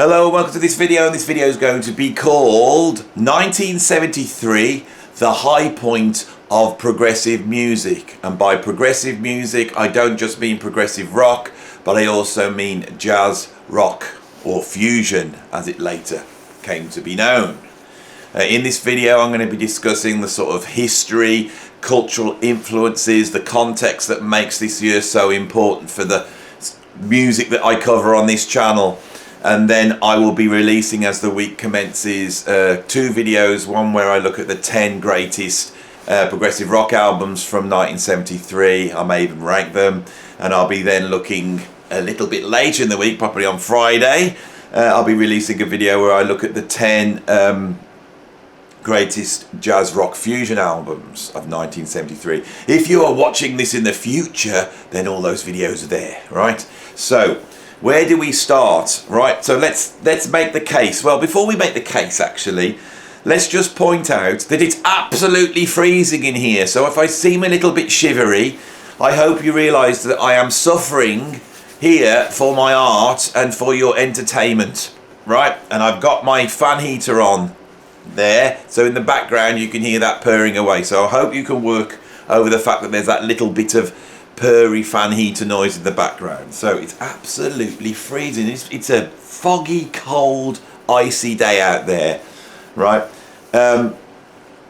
Hello and welcome to this video, and this video is going to be called 1973, the high point of progressive music. And by progressive music, I don't just mean progressive rock, but I also mean jazz rock, or fusion as it later came to be known. In this video I'm going to be discussing the sort of history, cultural influences, the context that makes this year so important for the music that I cover on this channel. And then I will be releasing, as the week commences, two videos, one where I look at the 10 greatest progressive rock albums from 1973. I may even rank them, and I'll be then looking a little bit later in the week, probably on Friday, I'll be releasing a video where I look at the 10 greatest jazz rock fusion albums of 1973. If you are watching this in the future, then all those videos are there, right? So where do we start? Right, so let's make the case. Well, before we make the case, actually, let's just point out that it's absolutely freezing in here. So if I seem a little bit shivery, I hope you realise that I am suffering here for my art and for your entertainment, right? And I've got my fan heater on there, so in the background you can hear that purring away. So I hope you can work over the fact that there's that little bit of purry fan heater noise in the background. So it's absolutely freezing. It's a foggy, cold, icy day out there, right?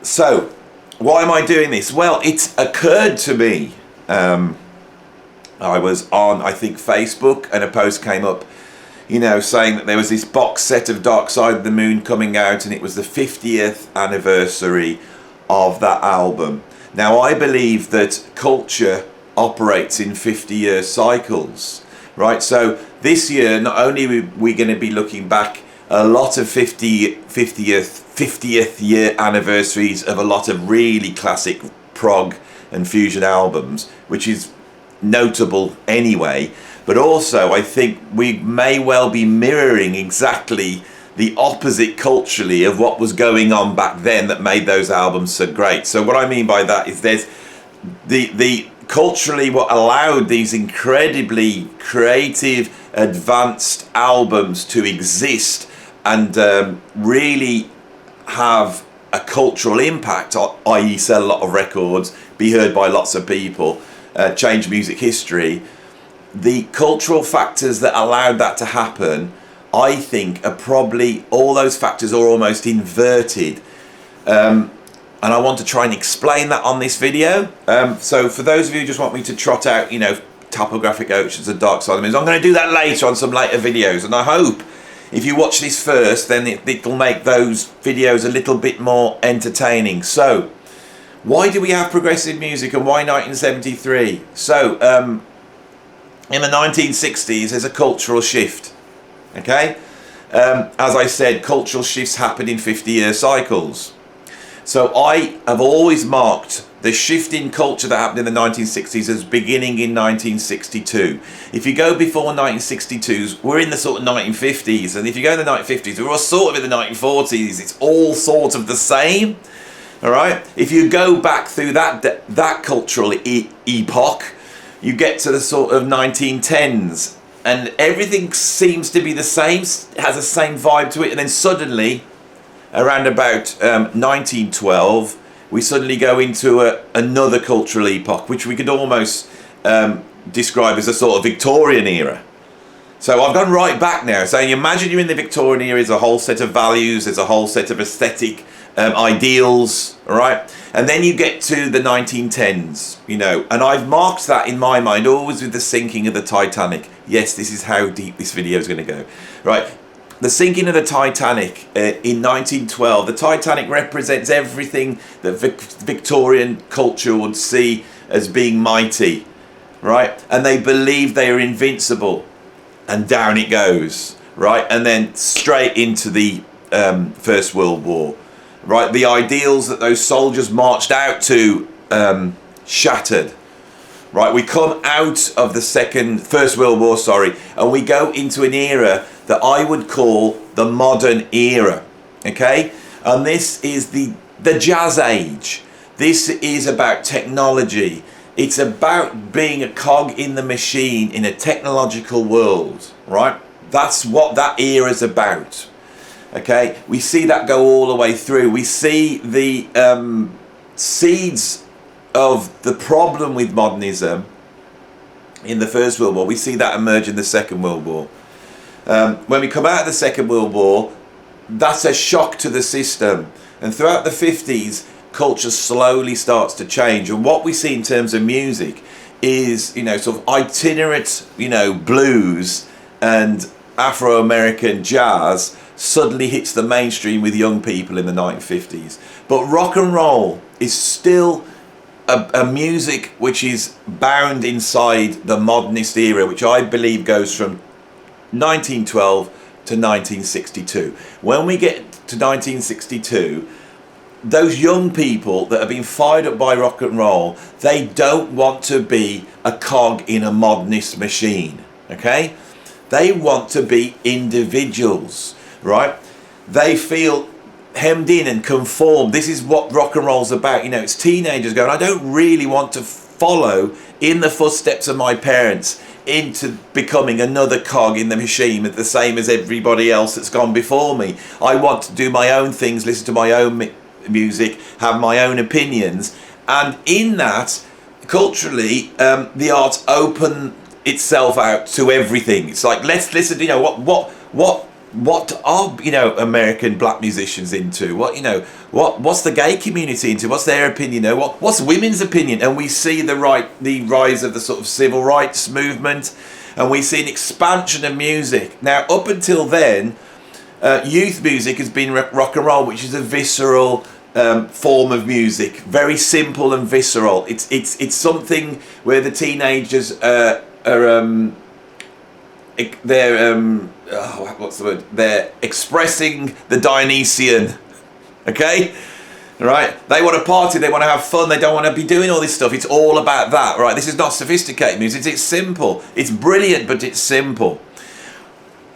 So why am I doing this? Well, it's occurred to me, I was on, I think, Facebook, and a post came up, you know, saying that there was this box set of Dark Side of the Moon coming out, and it was the 50th anniversary of that album. Now, I believe that culture operates in 50-year cycles, right? So this year, not only are we going to be looking back a lot of 50th year anniversaries of a lot of really classic prog and fusion albums, which is notable anyway, but also I think we may well be mirroring exactly the opposite culturally of what was going on back then that made those albums so great. So what I mean by that is there's the culturally what allowed these incredibly creative, advanced albums to exist and really have a cultural impact, i.e. sell a lot of records, be heard by lots of people, change music history. The cultural factors that allowed that to happen, I think, are probably, all those factors are almost inverted. And I want to try and explain that on this video. So for those of you who just want me to trot out, you know, topographic oceans and Dark Side of the Moon, I'm going to do that later on some later videos. And I hope if you watch this first, then it'll make those videos a little bit more entertaining. So why do we have progressive music, and why 1973? So in the 1960s, there's a cultural shift, okay? As I said, cultural shifts happen in 50-year cycles. So I have always marked the shift in culture that happened in the 1960s as beginning in 1962. If you go before 1962s, we're in the sort of 1950s, and if you go in the 1950s, we're all sort of in the 1940s. It's all sort of the same, all right? If you go back through that cultural epoch, you get to the sort of 1910s, and everything seems to be the same, has the same vibe to it, and then suddenly, around about 1912, we suddenly go into another cultural epoch, which we could almost describe as a sort of Victorian era. So I've gone right back now, saying imagine you're in the Victorian era. There's a whole set of values, there's a whole set of aesthetic ideals, all right? And then you get to the 1910s, you know, and I've marked that in my mind always with the sinking of the Titanic. Yes, this is how deep this video is going to go, right? The sinking of the Titanic in 1912. The Titanic represents everything that Victorian culture would see as being mighty, right? And they believe they are invincible, and down it goes, right? And then straight into the First World War, right? The ideals that those soldiers marched out to shattered, right? We come out of the First World War, and we go into an era that I would call the modern era, okay? And this is the jazz age. This is about technology. It's about being a cog in the machine in a technological world, right? That's what that era is about. Okay, we see that go all the way through. We see the seeds of the problem with modernism in the First World War. We see that emerge in the Second World War. When we come out of the Second World War, that's a shock to the system. And throughout the 50s, culture slowly starts to change. And what we see in terms of music is, you know, sort of itinerant, you know, blues and Afro-American jazz suddenly hits the mainstream with young people in the 1950s. But rock and roll is still a music which is bound inside the modernist era, which I believe goes from 1912 to 1962. When we get to 1962, those young people that have been fired up by rock and roll, they don't want to be a cog in a modernist machine, okay? They want to be individuals, right? They feel hemmed in and conformed. This is what rock and roll's about. You know, it's teenagers going, I don't really want to follow in the footsteps of my parents into becoming another cog in the machine, the same as everybody else that's gone before me. I want to do my own things, listen to my own music, have my own opinions. And in that, culturally, the arts open itself out to everything. It's like, let's listen, you know, what are, you know, American black musicians into? What, you know, what's the gay community into? What's their opinion? You know, what's women's opinion? And we see the rise of the sort of civil rights movement, and we see an expansion of music. Now, up until then, youth music has been rock and roll, which is a visceral form of music, very simple and visceral. It's something where the teenagers they're expressing the Dionysian, okay? Right? They want to party, they want to have fun, they don't want to be doing all this stuff. It's all about that, right? This is not sophisticated music, it's simple. It's brilliant, but it's simple.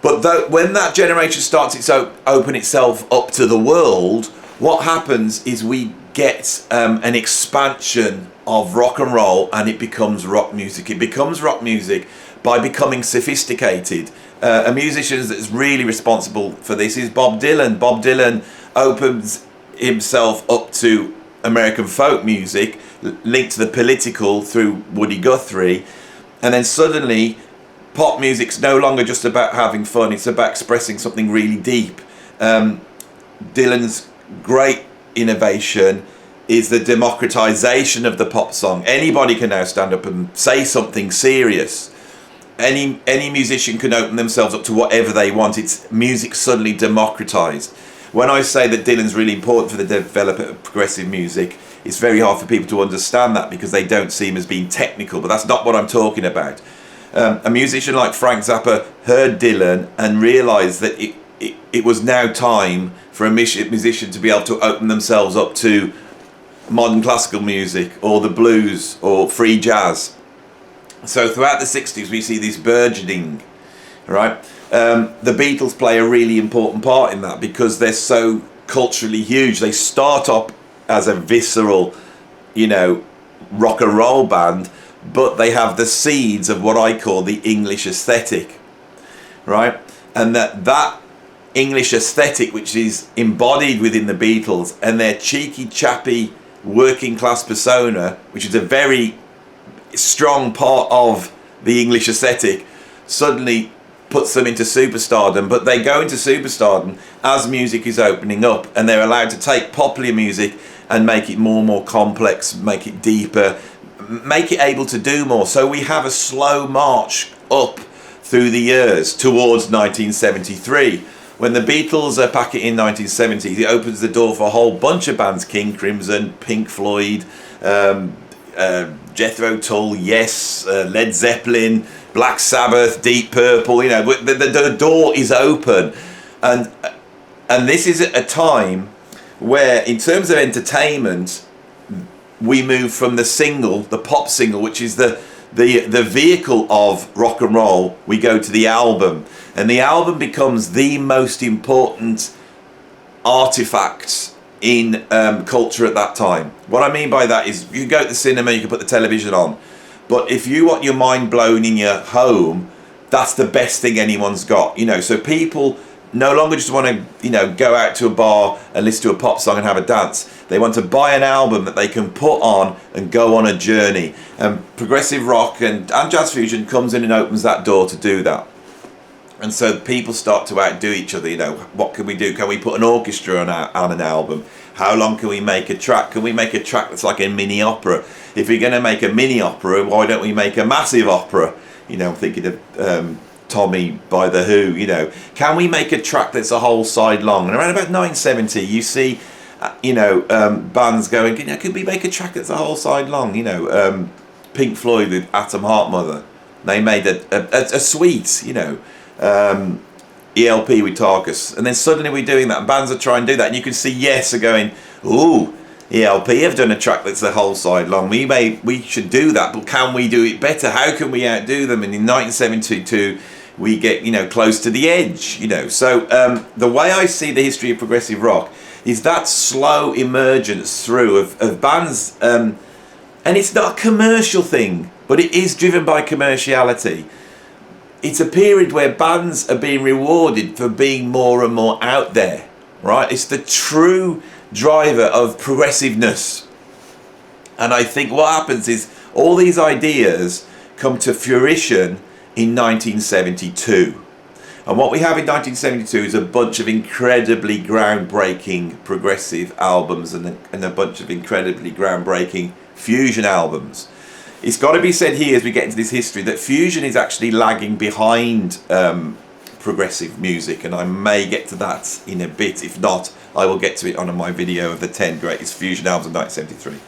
But when that generation starts to open itself up to the world, what happens is we get an expansion of rock and roll, and it becomes rock music. It becomes rock music by becoming sophisticated. A musician that's really responsible for this is Bob Dylan. Bob Dylan opens himself up to American folk music, linked to the political through Woody Guthrie, and then suddenly pop music's no longer just about having fun, it's about expressing something really deep. Dylan's great innovation is the democratization of the pop song. Anybody can now stand up and say something serious. Any musician can open themselves up to whatever they want. It's music suddenly democratized. When I say that Dylan's really important for the development of progressive music, it's very hard for people to understand that because they don't see him as being technical, but that's not what I'm talking about. A musician like Frank Zappa heard Dylan and realized that it was now time for a musician to be able to open themselves up to modern classical music or the blues or free jazz. So throughout the 60s we see this burgeoning, right? The Beatles play a really important part in that because they're so culturally huge. They start up as a visceral, you know, rock and roll band, but they have the seeds of what I call the English aesthetic, right? And that English aesthetic, which is embodied within the Beatles, and their cheeky, chappy, working class persona, which is a very strong part of the English aesthetic, suddenly puts them into superstardom. But they go into superstardom as music is opening up, and they're allowed to take popular music and make it more and more complex, make it deeper, make it able to do more. So we have a slow march up through the years towards 1973. When the Beatles pack it in 1970s, it opens the door for a whole bunch of bands: King Crimson, Pink Floyd, Jethro Tull, Yes, Led Zeppelin, Black Sabbath, Deep Purple. You know, the door is open, and this is at a time where, in terms of entertainment, we move from the single, the pop single, which is the vehicle of rock and roll. We go to the album, and the album becomes the most important artifact in culture at that time. What I mean by that is, you go to the cinema, you can put the television on, but if you want your mind blown in your home, that's the best thing anyone's got, you know. So people no longer just want to, you know, go out to a bar and listen to a pop song and have a dance. They want to buy an album that they can put on and go on a journey. And progressive rock and jazz fusion comes in and opens that door to do that. And so people start to outdo each other. You know, what can we do? Can we put an orchestra on an album? How long can we make a track? Can we make a track that's like a mini opera? If we're going to make a mini opera, why don't we make a massive opera? You know, I'm thinking of Tommy by The Who, you know. Can we make a track that's a whole side long? And around about 1970, you see, bands going, you know, could we make a track that's a whole side long? You know, Pink Floyd with Atom Heart Mother. They made a suite, you know. ELP with Tarkus, and then suddenly we're doing that, and bands are trying to do that, and you can see Yes are going, ooh, ELP have done a track that's the whole side long, we should do that, but can we do it better? How can we outdo them? And in 1972 we get, you know, close to the edge, you know. So the way I see the history of progressive rock is that slow emergence through of bands, and it's not a commercial thing, but it is driven by commerciality. It's a period where bands are being rewarded for being more and more out there, right? It's the true driver of progressiveness. And I think what happens is all these ideas come to fruition in 1972. And what we have in 1972 is a bunch of incredibly groundbreaking progressive albums and a bunch of incredibly groundbreaking fusion albums. It's got to be said here as we get into this history that fusion is actually lagging behind progressive music, and I may get to that in a bit. If not, I will get to it on my video of the 10 greatest fusion albums of 1973.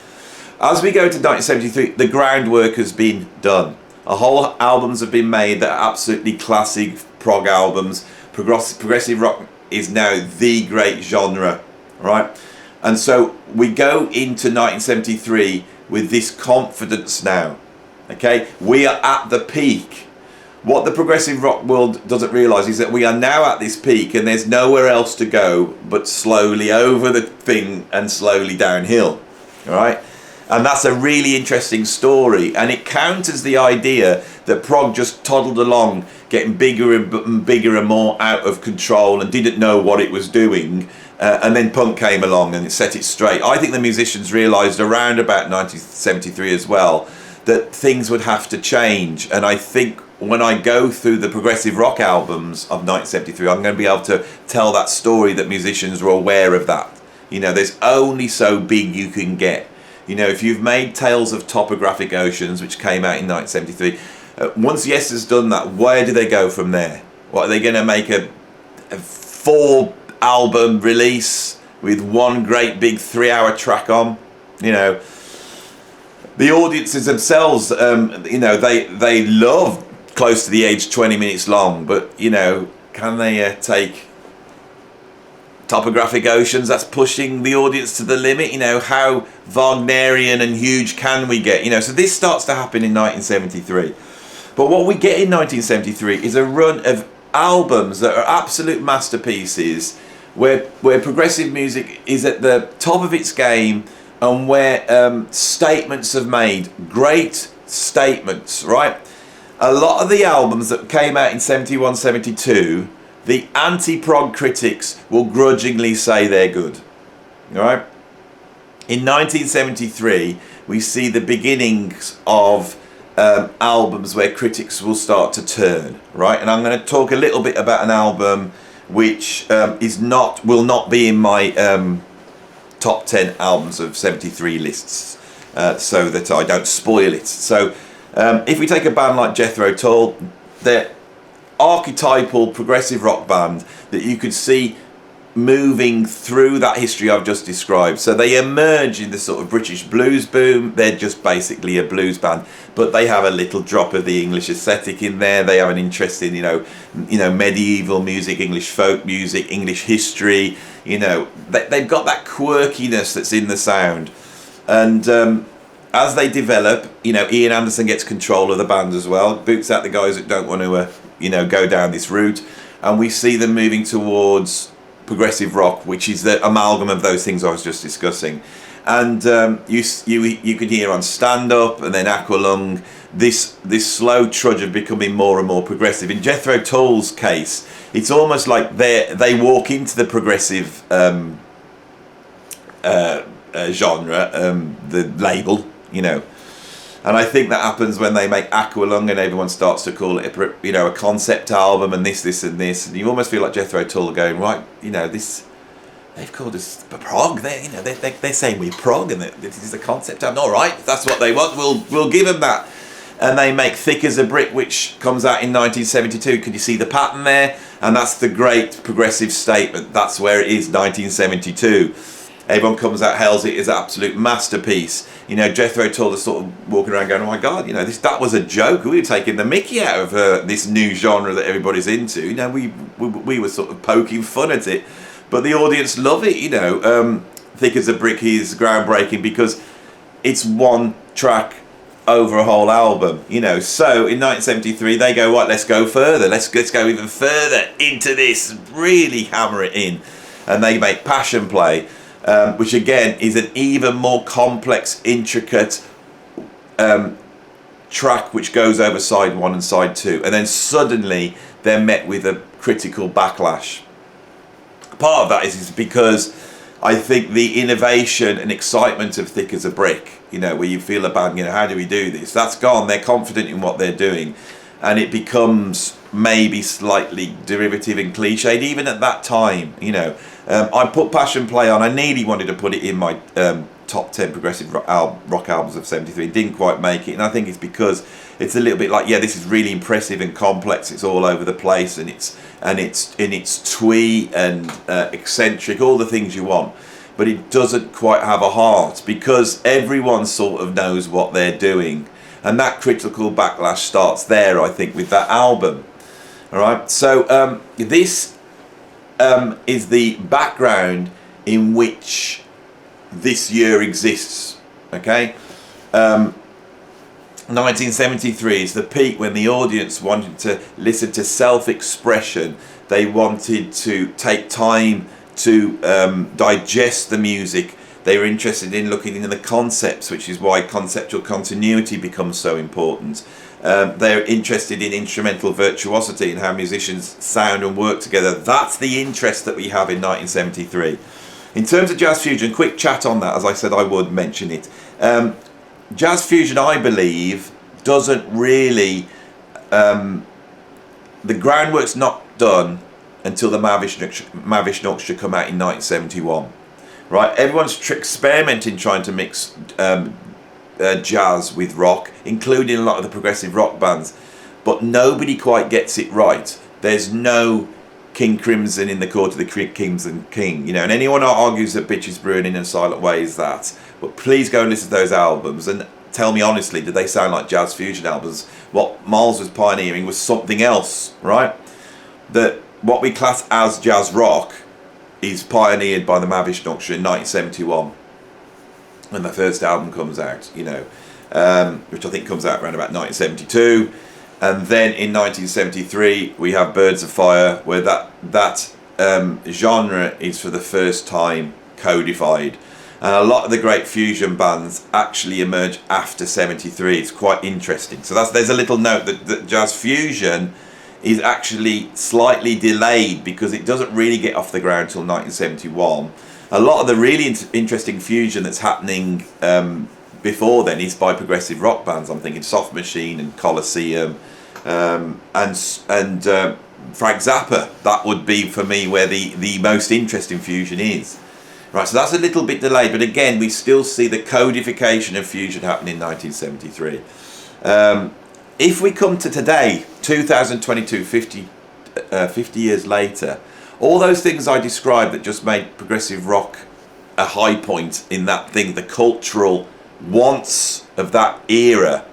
As we go to 1973, the groundwork has been done. A whole albums have been made that are absolutely classic prog albums. Progressive rock is now the great genre, right? And so we go into 1973 with this confidence now, okay? We are at the peak. What the progressive rock world doesn't realise is that we are now at this peak and there's nowhere else to go but slowly over the thing and slowly downhill, all right? And that's a really interesting story, and it counters the idea that prog just toddled along, getting bigger and bigger and more out of control and didn't know what it was doing. And then punk came along and it set it straight. I think the musicians realised around about 1973 as well that things would have to change. And I think when I go through the progressive rock albums of 1973, I'm going to be able to tell that story that musicians were aware of that. You know, there's only so big you can get. You know, if you've made Tales of Topographic Oceans, which came out in 1973, once Yes has done that, where do they go from there? What, are they going to make a 4-album release with one great big 3-hour track on? You know, the audiences themselves, you know, they love close to the age 20 minutes long, but, you know, can they take Topographic Oceans? That's pushing the audience to the limit. You know, how Wagnerian and huge can we get? You know, so this starts to happen in 1973. But what we get in 1973 is a run of albums that are absolute masterpieces, where progressive music is at the top of its game, and where statements have made, great statements, right? A lot of the albums that came out in 71, 72, the anti-prog critics will grudgingly say they're good, all right? In 1973, we see the beginnings of albums where critics will start to turn, right? And I'm going to talk a little bit about an album which will not be in my top 10 albums of 73 lists, so that I don't spoil it. So if we take a band like Jethro Tull, they're archetypal progressive rock band that you could see moving through that history I've just described. So they emerge in the sort of British blues boom. They're just basically a blues band, but they have a little drop of the English aesthetic in there. They have an interest in, you know, medieval music, English folk music, English history. You know, they've got that quirkiness that's in the sound. And as they develop, you know, Ian Anderson gets control of the band as well, boots out the guys that don't want to, go down this route, and we see them moving towards progressive rock, which is the amalgam of those things I was just discussing. And you could hear on Stand Up and then Aqualung this slow trudge of becoming more and more progressive. In Jethro Tull's case, it's almost like they walk into the progressive genre, the label, you know. And I think that happens when they make Aqualung and everyone starts to call it a concept album and this and this, and you almost feel like Jethro Tull going, right, you know, this, they've called us prog. They're saying we're prog and this is a concept album. All right, if that's what they want, we'll give them that. And they make Thick as a Brick, which comes out in 1972. Can you see the pattern there? And that's the great progressive statement. That's where it is, 1972. Everyone comes out, hails it as an absolute masterpiece. You know, Jethro Tull is sort of walking around going, oh my God, you know, that was a joke. We were taking the mickey out of this new genre that everybody's into. You know, we were sort of poking fun at it. But the audience love it, you know. Thick as a Brick is groundbreaking because it's one track over a whole album, you know. So in 1973 they go, right, let's go further, let's go even further into this, really hammer it in, and they make Passion Play, which again is an even more complex, intricate track which goes over side 1 and side 2, and then suddenly they're met with a critical backlash. Part of that is because I think the innovation and excitement of Thick as a Brick, you know, where you feel about, you know, how do we do this? That's gone. They're confident in what they're doing. And it becomes maybe slightly derivative and cliched, even at that time, you know. I put Passion Play on. I nearly wanted to put it in my top 10 progressive rock albums of 73. Didn't quite make it. And I think it's because it's a little bit like, yeah, this is really impressive and complex. It's all over the place, and it's twee and eccentric, all the things you want. But it doesn't quite have a heart because everyone sort of knows what they're doing, and that critical backlash starts there, I think, with that album. All right, so this is the background in which this year exists. Okay. 1973 is the peak when the audience wanted to listen to self-expression. They wanted to take time to digest the music. They were interested in looking into the concepts, which is why conceptual continuity becomes so important. They're interested in instrumental virtuosity and how musicians sound and work together. That's the interest that we have in 1973. In terms of jazz fusion, quick chat on that, as I said I would mention it. Jazz fusion, I believe, doesn't really, the groundwork's not done until the Mavish Orchestra come out in 1971. Right, everyone's experimenting trying to mix jazz with rock, including a lot of the progressive rock bands, but nobody quite gets it right. There's no King Crimson in the Court of the Crimson King, you know, and anyone who argues that Bitches Brewing in a Silent Way is that, but please go and listen to those albums and tell me honestly, did they sound like jazz fusion albums? What Miles was pioneering was something else, right? That what we class as jazz rock is pioneered by the Mavish Orchestra in 1971 when the first album comes out, you know, which I think comes out around about 1972. And then in 1973 we have Birds of Fire, where that genre is for the first time codified. And a lot of the great fusion bands actually emerge after 73. It's quite interesting. So there's a little note that jazz fusion is actually slightly delayed because it doesn't really get off the ground until 1971. A lot of the really interesting fusion that's happening before then is by progressive rock bands. I'm thinking Soft Machine and Colosseum and Frank Zappa. That would be for me where the most interesting fusion is. Right, so that's a little bit delayed, but again, we still see the codification of fusion happen in 1973. If we come to today, 2022, 50 years later, all those things I described that just made progressive rock a high point in that thing, the cultural wants of that era,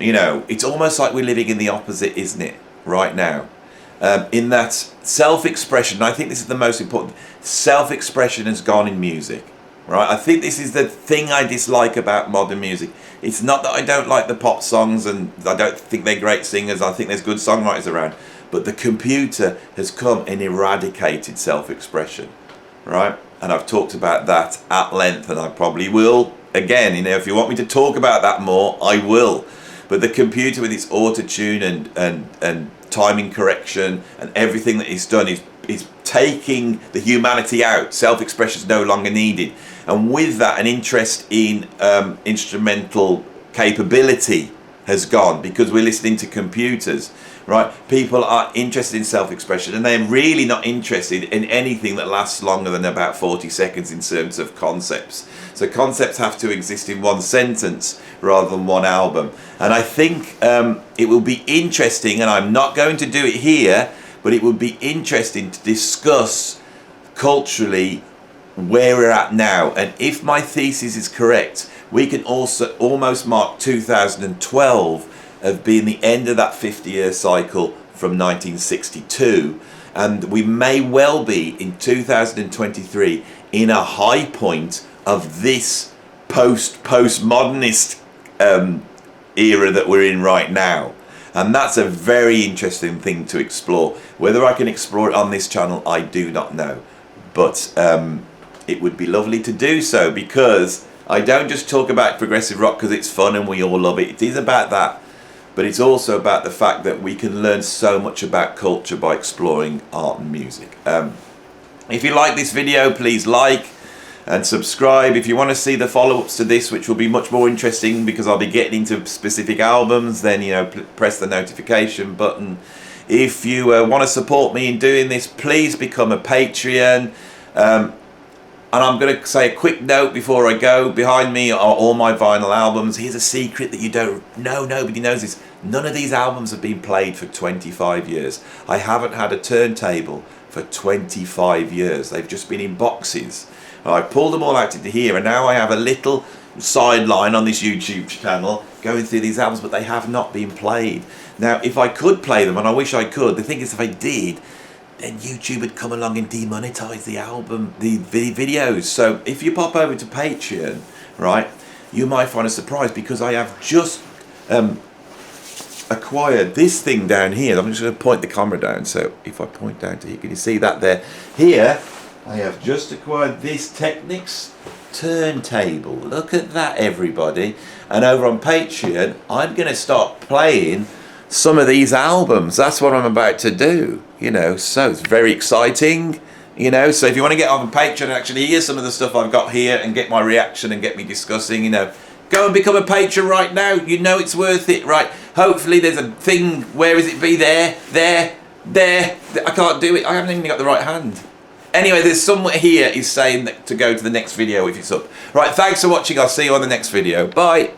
you know, it's almost like we're living in the opposite, isn't it, right now? In that self-expression, and I think this is the most important, self-expression has gone in music, right? I think this is the thing I dislike about modern music. It's not that I don't like the pop songs and I don't think they're great singers, I think there's good songwriters around, but the computer has come and eradicated self-expression, right? and I've talked about that at length, and I probably will again. You know, if you want me to talk about that more, I will. But the computer with its auto-tune and timing correction and everything that it's done is taking the humanity out. Self-expression is no longer needed. And with that, an interest in instrumental capability has gone, because we're listening to computers, right? People are interested in self-expression, and they're really not interested in anything that lasts longer than about 40 seconds in terms of concepts. So concepts have to exist in one sentence rather than one album. And I think it will be interesting, and I'm not going to do it here, but it would be interesting to discuss culturally where we're at now. And if my thesis is correct, we can also almost mark 2012 as being the end of that 50-year cycle from 1962. And we may well be in 2023 in a high point of this postmodernist era that we're in right now. And that's a very interesting thing to explore. Whether I can explore it on this channel, I do not know. But it would be lovely to do so, because I don't just talk about progressive rock because it's fun and we all love it. It is about that. But it's also about the fact that we can learn so much about culture by exploring art and music. If you like this video, please like and subscribe. If you want to see the follow-ups to this, which will be much more interesting because I'll be getting into specific albums, then, you know, press the notification button. If you want to support me in doing this, please become a Patreon. And I'm going to say a quick note before I go. Behind me are all my vinyl albums. Here's a secret that you don't know, nobody knows this. None of these albums have been played for 25 years. I haven't had a turntable for 25 years. They've just been in boxes. I pulled them all out into here, and now I have a little sideline on this YouTube channel going through these albums, but they have not been played. Now, if I could play them, and I wish I could, the thing is, if I did, then YouTube would come along and demonetize the album, the videos. So if you pop over to Patreon, right, you might find a surprise, because I have just acquired this thing down here. I'm just going to point the camera down. So if I point down to here, can you see that there? Here, I have just acquired this Technics turntable. Look at that, everybody. And over on Patreon, I'm going to start playing some of these albums. That's what I'm about to do, you know, so it's very exciting, you know. So if you want to get on Patreon and actually hear some of the stuff I've got here and get my reaction and get me discussing, you know, go and become a patron right now. You know it's worth it, right? Hopefully there's a thing, where is it? Be there. I can't do it. I haven't even got the right hand. Anyway, there's somewhere here is saying that to go to the next video if it's up. Right, thanks for watching. I'll see you on the next video. Bye.